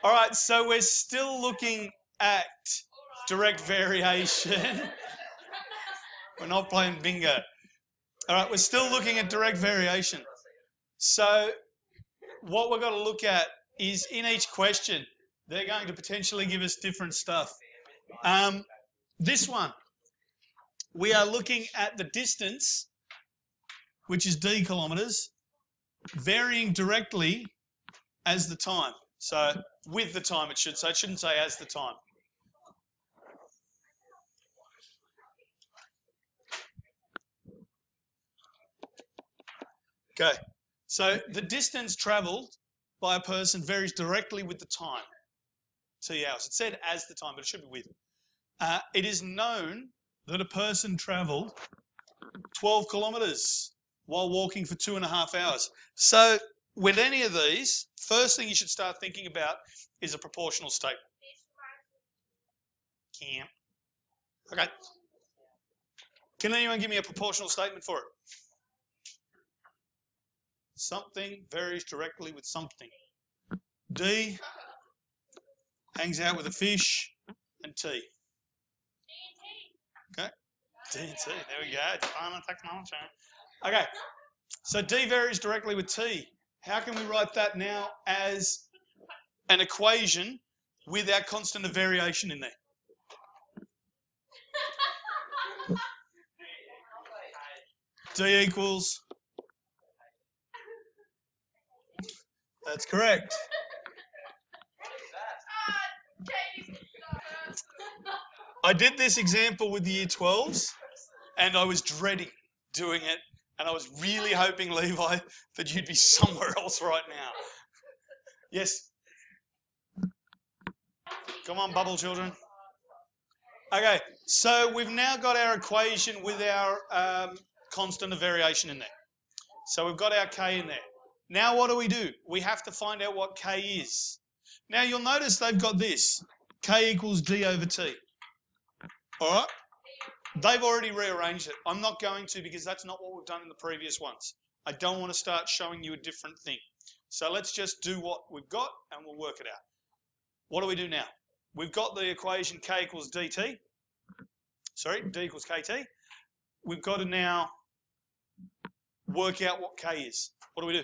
All right, so we're still looking at direct variation. We're not playing bingo. All right, we're still looking at direct variation. So what we're going to look at is in each question, they're going to potentially give us different stuff. This one, we are looking at the distance, which is d kilometres, varying directly as the time. So with the time, it should say. It shouldn't say as the time. Okay, so the distance travelled by a person varies directly with the time, t hours. It said as the time, but it should be with. It is known that a person travelled 12 kilometres while walking for 2.5 hours. So with any of these, first thing you should start thinking about is a proportional statement. Okay. Can anyone give me a proportional statement for it? Something varies directly with something. D hangs out with a fish, and T. Okay. D and T. There we go. Defining technology. Okay. So D varies directly with T. How can we write that now as an equation with our constant of variation in there? D equals. That's correct. I did this example with the year 12s and I was dreading doing it, and I was really hoping, Levi, that you'd be somewhere else right now. Yes? Come on, bubble children. Okay, so we've now got our equation with our constant of variation in there. So we've got our K in there. Now what do? We have to find out what K is. Now you'll notice they've got this. K equals D over T. All right? They've already rearranged it. I'm not going to, because that's not what we've done in the previous ones. I don't want to start showing you a different thing. So let's just do what we've got and we'll work it out. What do we do now? We've got the equation K equals DT. Sorry, D equals KT. We've got to now work out what K is. What do?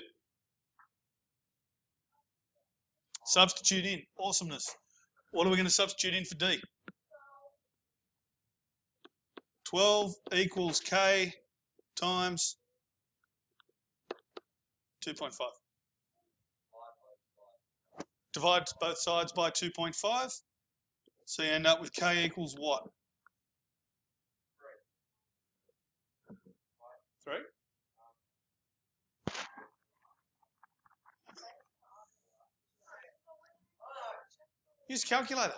Substitute in. Awesomeness. What are we going to substitute in for D? 12 equals K times 2.5. Divide both sides by 2.5. So you end up with K equals what? 3. Use a calculator.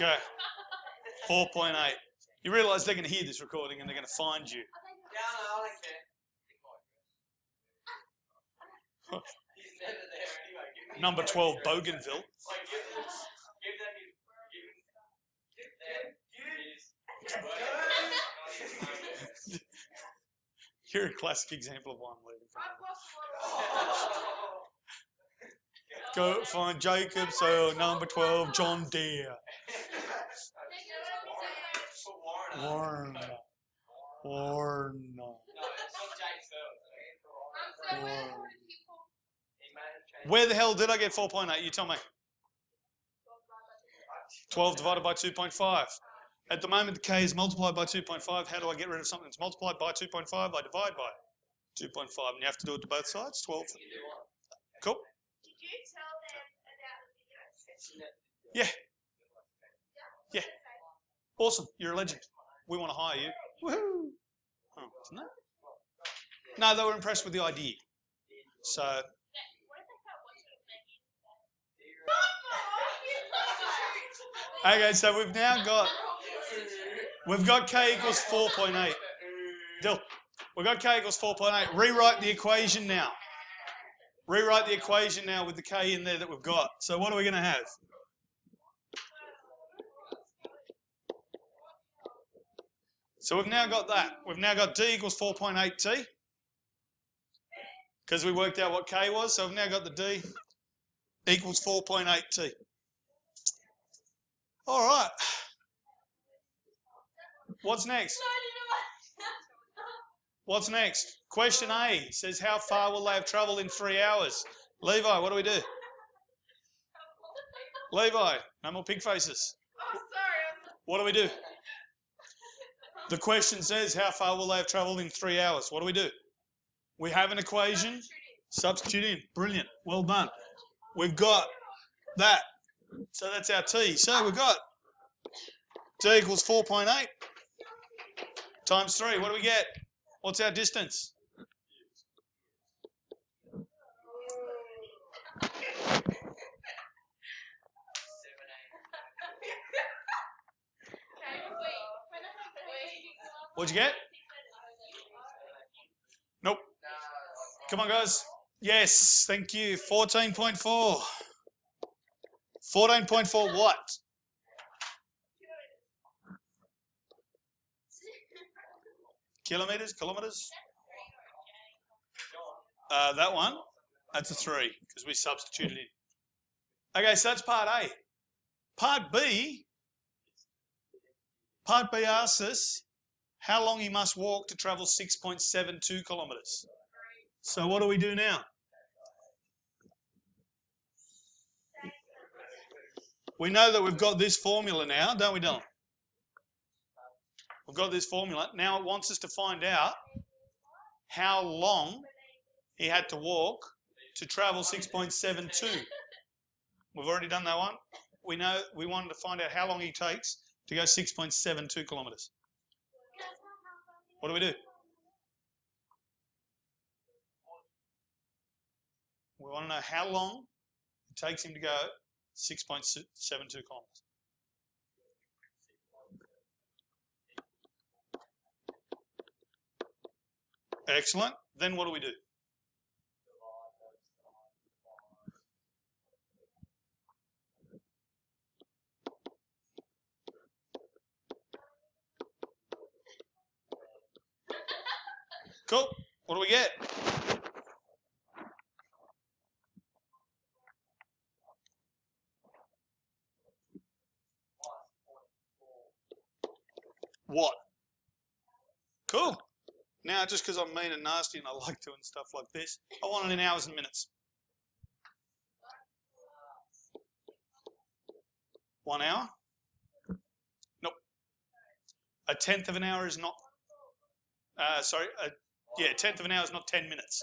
Okay. 4.8. You realise they're going to hear this recording and they're going to find you. Number 12, Bougainville. You're a classic example of one leaving from. Go find Jacob, so number 12, John Deere. Warren. Where the hell did I get 4.8? You tell me. 12 divided by 2.5. At the moment, the K is multiplied by 2.5. How do I get rid of something that's multiplied by 2.5? I divide by 2.5. And you have to do it to both sides. 12. Cool. Did you tell them about the video? Yeah. Yeah. Awesome. You're a legend. We want to hire you. Woohoo. Oh, isn't it? No, they were impressed with the idea. So. Okay, so we've now got K equals 4.8. Dill, we've got K equals 4.8. Rewrite the equation now. Rewrite the equation now with the K in there that we've got. So what are we going to have? So we've now got that. We've now got D equals 4.8T because we worked out what K was. So we've now got the D equals 4.8T. All right. What's next? What's next? Question A says, how far will they have travelled in 3 hours? Levi, what do we do? Levi, no more pig faces. Oh, sorry. What do we do? The question says, how far will they have travelled in 3 hours? What do we do? We have an equation. Substitute in. Brilliant. Well done. We've got that. So that's our T. So we've got D equals 4.8 times 3. What do we get? What's our distance? What'd you get? Nope. Come on, guys. Yes, thank you. 14.4. 14.4 what? Kilometres? Kilometres? That one? That's a 3 because we substituted in. Okay, so that's part A. Part B asks us how long he must walk to travel 6.72 kilometres. So what do we do now? We know that we've got this formula now, don't we, Dylan? We've got this formula. Now it wants us to find out how long he had to walk to travel 6.72. We've already done that one. We know we wanted to find out how long he takes to go 6.72 kilometres. What do we do? We want to know how long it takes him to go 6.72 kilometres. Excellent. Then what do we do? Cool. What do we get? What? Cool. Now, just because I'm mean and nasty and I like doing stuff like this, I want it in hours and minutes. 1 hour? Nope. A tenth of an hour is not, a tenth of an hour is not 10 minutes.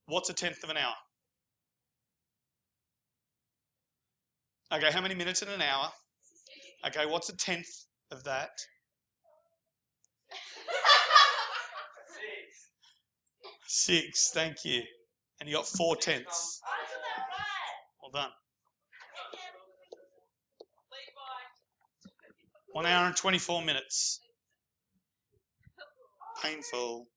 What's a tenth of an hour? Okay, how many minutes in an hour? Okay, what's a tenth of that? 6, thank you. And you got 4 tenths. Well done. 1 hour and 24 minutes. Painful.